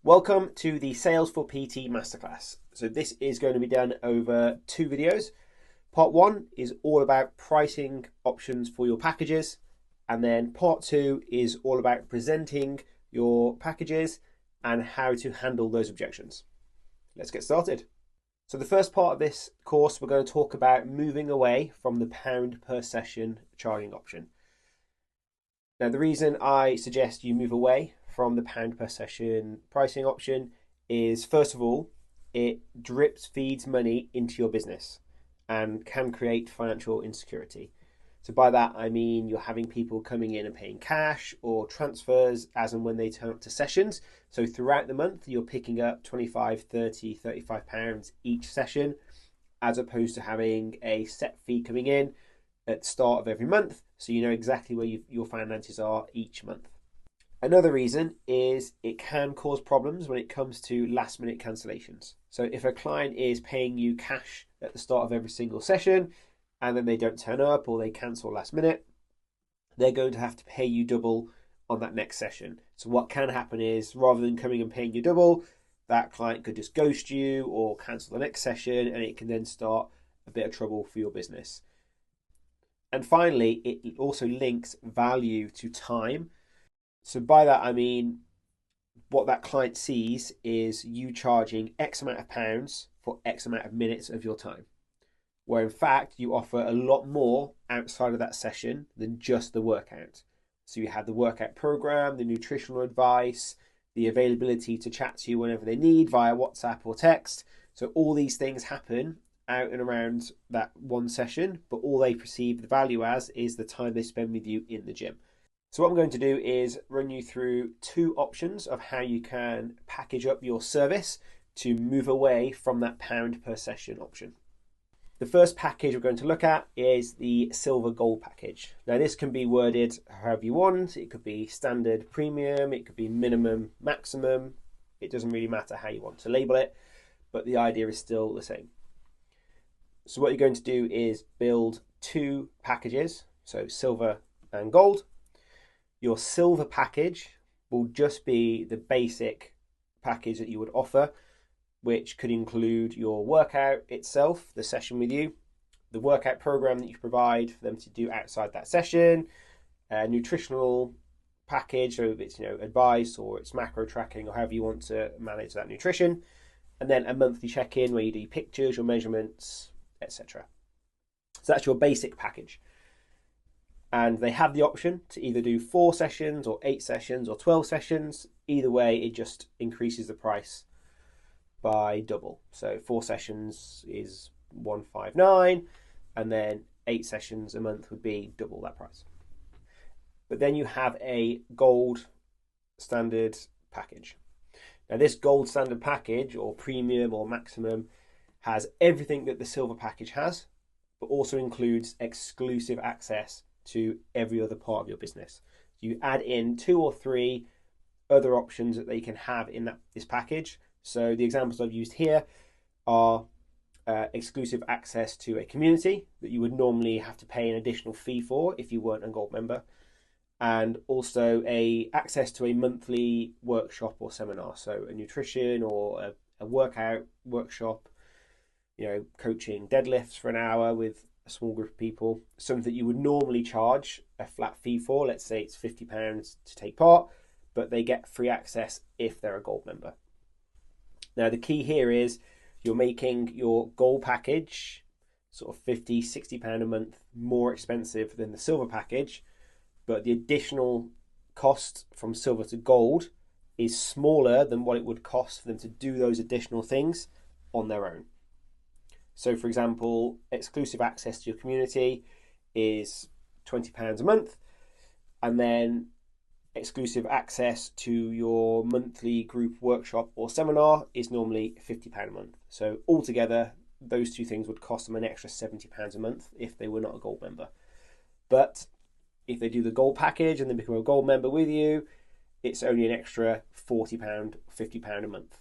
Welcome to the Sales for PT Masterclass. So this is going to be done over two videos. Part one is all about pricing options for your packages. And then part two is all about presenting your packages and how to handle those objections. Let's get started. So the first part of this course, we're going to talk about moving away from the pound per session charging option. Now, the reason I suggest you move away from the pound per session pricing option is, first of all, it feeds money into your business and can create financial insecurity. So by that, I mean you're having people coming in and paying cash or transfers as and when they turn up to sessions. So throughout the month, you're picking up 25, 30, 35 pounds each session, as opposed to having a set fee coming in at the start of every month, so you know exactly where your finances are each month. Another reason is it can cause problems when it comes to last minute cancellations. So if a client is paying you cash at the start of every single session and then they don't turn up or they cancel last minute, they're going to have to pay you double on that next session. So what can happen is, rather than coming and paying you double, that client could just ghost you or cancel the next session, and it can then start a bit of trouble for your business. And finally, it also links value to time. So by that, I mean what that client sees is you charging X amount of pounds for X amount of minutes of your time, where in fact you offer a lot more outside of that session than just the workout. So you have the workout program, the nutritional advice, the availability to chat to you whenever they need via WhatsApp or text. So all these things happen out and around that one session, but all they perceive the value as is the time they spend with you in the gym. So what I'm going to do is run you through two options of how you can package up your service to move away from that pound per session option. The first package we're going to look at is the silver gold package. Now this can be worded however you want. It could be standard premium, it could be minimum, maximum. It doesn't really matter how you want to label it, but the idea is still the same. So what you're going to do is build two packages, so silver and gold. Your silver package will just be the basic package that you would offer, which could include your workout itself, the session with you, the workout program that you provide for them to do outside that session, a nutritional package, so if it's advice or it's macro tracking or however you want to manage that nutrition, and then a monthly check-in where you do pictures, your measurements, etc. So that's your basic package. And they have the option to either do 4 sessions or 8 sessions or 12 sessions. Either way, it just increases the price by double. So 4 sessions is 159, and then 8 sessions a month would be double that price. But then you have a gold standard package. Now this gold standard package, or premium or maximum, has everything that the silver package has, but also includes exclusive access to every other part of your business. You add in 2 or 3 other options that they can have in this package. So the examples I've used here are exclusive access to a community that you would normally have to pay an additional fee for if you weren't a gold member, and also access to a monthly workshop or seminar, so a nutrition or a workout workshop, coaching deadlifts for an hour with a small group of people, something that you would normally charge a flat fee for. Let's say it's £50 to take part, but they get free access if they're a gold member. Now the key here is you're making your gold package sort of £50, £60 a month more expensive than the silver package, but the additional cost from silver to gold is smaller than what it would cost for them to do those additional things on their own. So for example, exclusive access to your community is £20 a month, and then exclusive access to your monthly group workshop or seminar is normally £50 a month. So altogether, those two things would cost them an extra £70 a month if they were not a gold member. But if they do the gold package and then become a gold member with you, it's only an extra £40, £50 a month.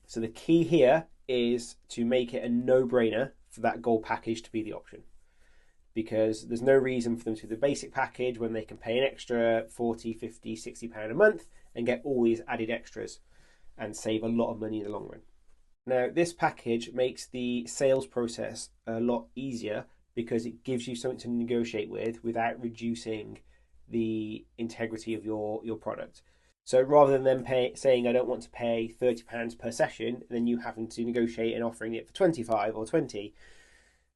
So the key here is to make it a no-brainer for that gold package to be the option, because there's no reason for them to do the basic package when they can pay an extra £40, £50, £60 a month and get all these added extras. and save a lot of money in the long run. Now, this package makes the sales process a lot easier because it gives you something to negotiate with without reducing the integrity of your product. So rather than them saying, I don't want to pay £30 per session, and then you having to negotiate and offering it for 25 or 20,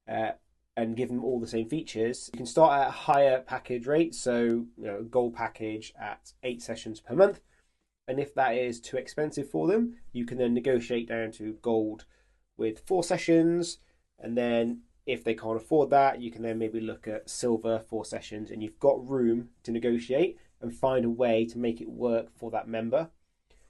and give them all the same features, you can start at a higher package rate. So, a gold package at 8 sessions per month. And if that is too expensive for them, you can then negotiate down to gold with 4 sessions. And then if they can't afford that, you can then maybe look at silver 4 sessions, and you've got room to negotiate and find a way to make it work for that member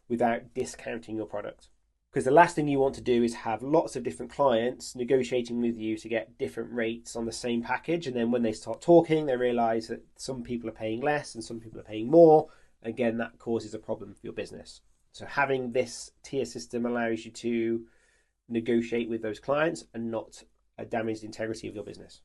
without discounting your product. Because the last thing you want to do is have lots of different clients negotiating with you to get different rates on the same package. And then when they start talking, they realize that some people are paying less and some people are paying more. Again, that causes a problem for your business. So having this tier system allows you to negotiate with those clients and not damage the integrity of your business.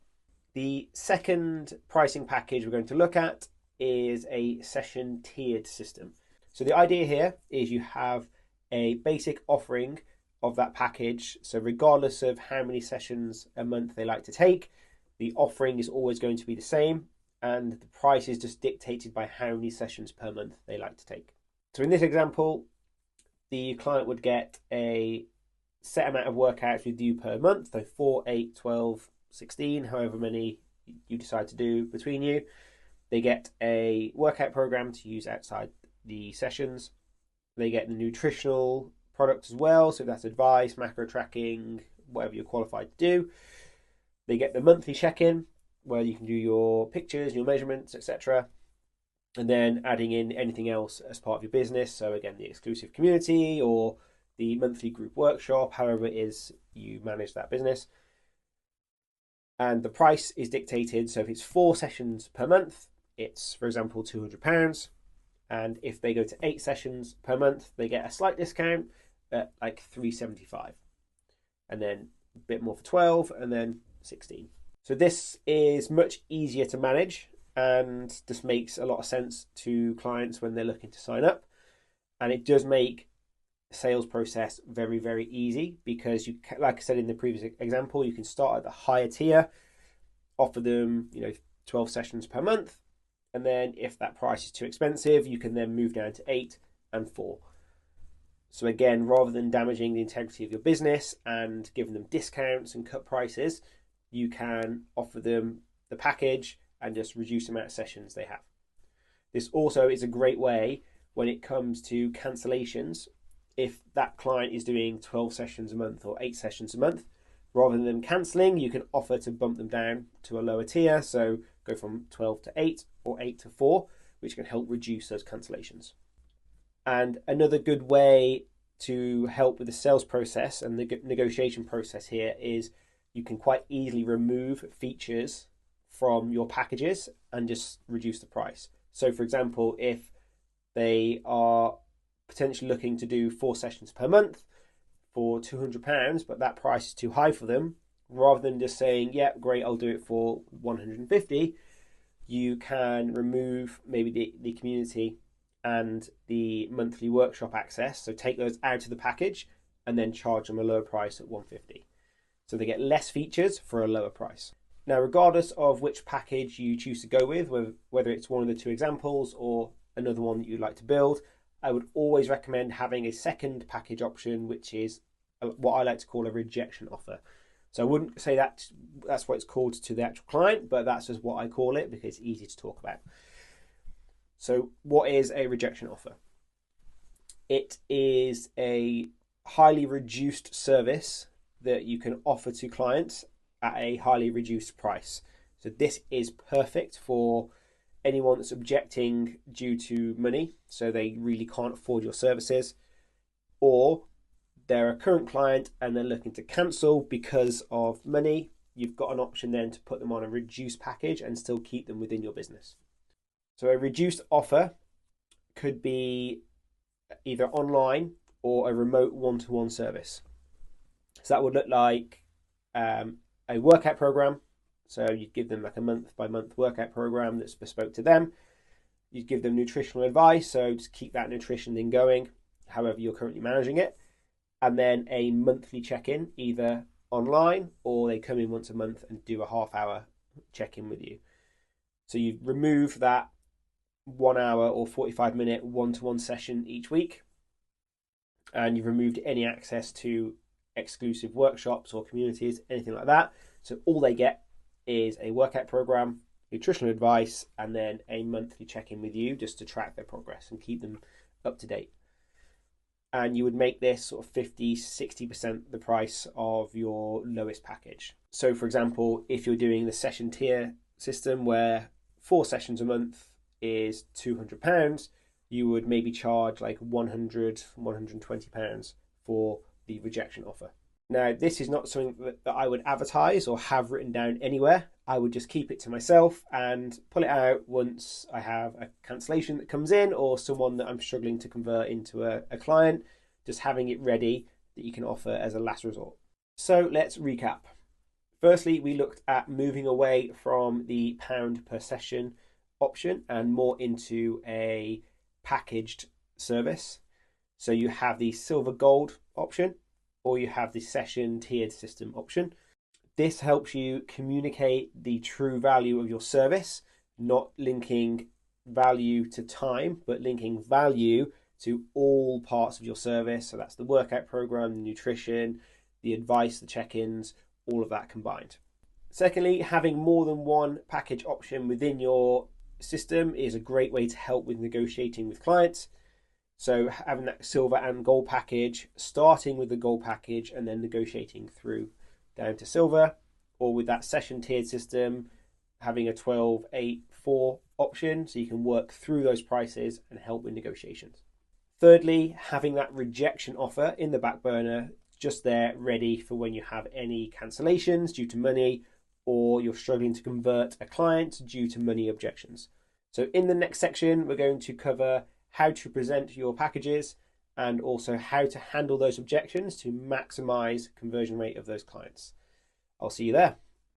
The second pricing package we're going to look at is a session tiered system. So the idea here is you have a basic offering of that package. So regardless of how many sessions a month they like to take, the offering is always going to be the same, and the price is just dictated by how many sessions per month they like to take. So in this example, the client would get a set amount of workouts with you per month, so 4, 8, 12, 16, however many you decide to do between you. They get a workout program to use outside the sessions. They get the nutritional product as well, so that's advice, macro tracking, whatever you're qualified to do. They get the monthly check-in, where you can do your pictures, your measurements, etc. And then adding in anything else as part of your business. So again, the exclusive community or the monthly group workshop, however it is you manage that business. And the price is dictated. So if it's 4 sessions per month, it's, for example, £200. And if they go to 8 sessions per month, they get a slight discount at like £375. And then a bit more for 12, and then 16. So this is much easier to manage and just makes a lot of sense to clients when they're looking to sign up. And it does make the sales process very, very easy because you, like I said in the previous example, you can start at the higher tier, offer them, 12 sessions per month. And then if that price is too expensive, you can then move down to 8 and 4. So again, rather than damaging the integrity of your business and giving them discounts and cut prices, you can offer them the package and just reduce the amount of sessions they have. This also is a great way when it comes to cancellations. If that client is doing 12 sessions a month or 8 sessions a month, rather than them cancelling, you can offer to bump them down to a lower tier. So go from 12 to 8 or 8 to 4, which can help reduce those cancellations. And another good way to help with the sales process and the negotiation process here is you can quite easily remove features from your packages and just reduce the price. So for example, if they are potentially looking to do 4 sessions per month for £200, but that price is too high for them, rather than just saying, yeah, great, I'll do it for 150, you can remove maybe the community and the monthly workshop access. So take those out of the package and then charge them a lower price at 150. So they get less features for a lower price. Now, regardless of which package you choose to go with, whether it's one of the 2 examples or another one that you'd like to build, I would always recommend having a second package option, which is what I like to call a rejection offer. So I wouldn't say that's what it's called to the actual client, but that's just what I call it because it's easy to talk about. So what is a rejection offer? It is a highly reduced service that you can offer to clients at a highly reduced price. So this is perfect for anyone that's objecting due to money, so they really can't afford your services, or they're a current client and they're looking to cancel because of money. You've got an option then to put them on a reduced package and still keep them within your business. So a reduced offer could be either online or a remote one-to-one service. So that would look like a workout program. So you'd give them like a month-by-month workout program that's bespoke to them. You'd give them nutritional advice, so just keep that nutrition thing going. however you're currently managing it, and then a monthly check-in, either online or they come in once a month and do a half-hour check-in with you. So you've removed that 1 hour or 45-minute one-to-one session each week, and you've removed any access to exclusive workshops or communities, anything like that. So all they get is a workout program, nutritional advice, and then a monthly check-in with you just to track their progress and keep them up to date. And you would make this sort of 50-60% the price of your lowest package. So for example, if you're doing the session tier system where 4 sessions a month is £200, you would maybe charge like £100-120 for the rejection offer. Now, this is not something that I would advertise or have written down anywhere. I would just keep it to myself and pull it out once I have a cancellation that comes in or someone that I'm struggling to convert into a client, just having it ready that you can offer as a last resort. So let's recap. Firstly, we looked at moving away from the pound per session option and more into a packaged service. So you have the silver gold option, or you have the session tiered system option. This helps you communicate the true value of your service, not linking value to time, but linking value to all parts of your service. So that's the workout program, the nutrition, the advice, the check-ins, all of that combined. Secondly, having more than one package option within your system is a great way to help with negotiating with clients. So having that silver and gold package, starting with the gold package and then negotiating through down to silver, or with that session tiered system, having a 12, 8, 4 option so you can work through those prices and help with negotiations. Thirdly, having that rejection offer in the back burner, just there ready for when you have any cancellations due to money, or you're struggling to convert a client due to money objections. So in the next section, we're going to cover how to present your packages and also how to handle those objections to maximize conversion rate of those clients. I'll see you there.